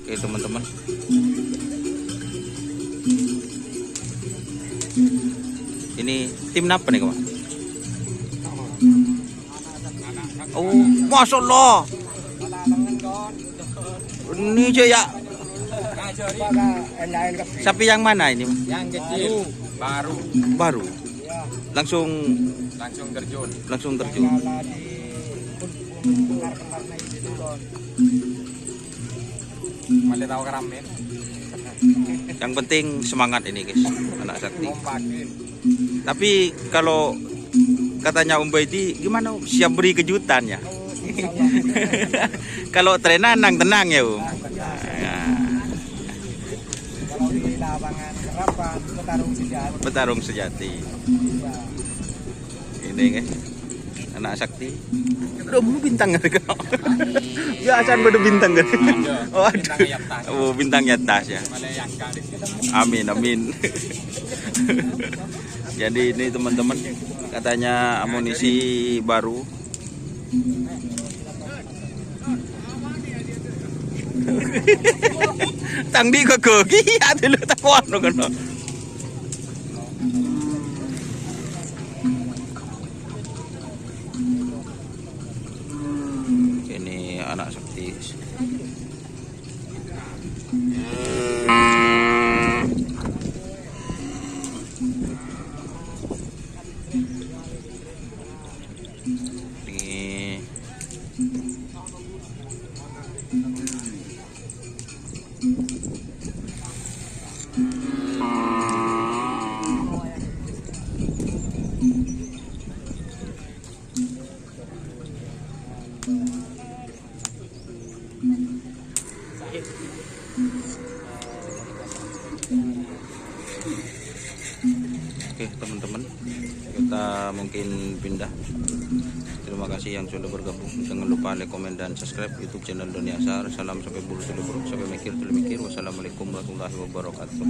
Oke teman-teman. Ini tim apa nih kawan? Oh, masya Allah. Ini aja ya. Sapi yang mana ini? Yang kecil, baru. Baru. Langsung terjun. Langsung terjun. Masih tahu keramin. Yang penting semangat ini guys, anak sakti. Kompakin. Tapi kalau katanya Om Baiti gimana Om? Siap beri kejutan ya? Kalau trenanang tenang ya Om. Kalau di lapangan Kerapan, Petarung sejati. Ini guys, anak sakti. Udah bulu bintang kan? Biasaan pada bintang kan? Oh, aduh. Oh, bintangnya tas ya. Amin amin. Jadi ini teman-teman, katanya amunisi baru. Tang di ke ada lu takwan kan. Ini anak sakti. Ini oke teman-teman, kita mungkin pindah. Terima kasih yang sudah bergabung. Jangan lupa like, komen, dan subscribe YouTube channel Doni Asar. Salam sampai bulu seluruh, sampai mikir mikir. Wassalamualaikum warahmatullahi wabarakatuh.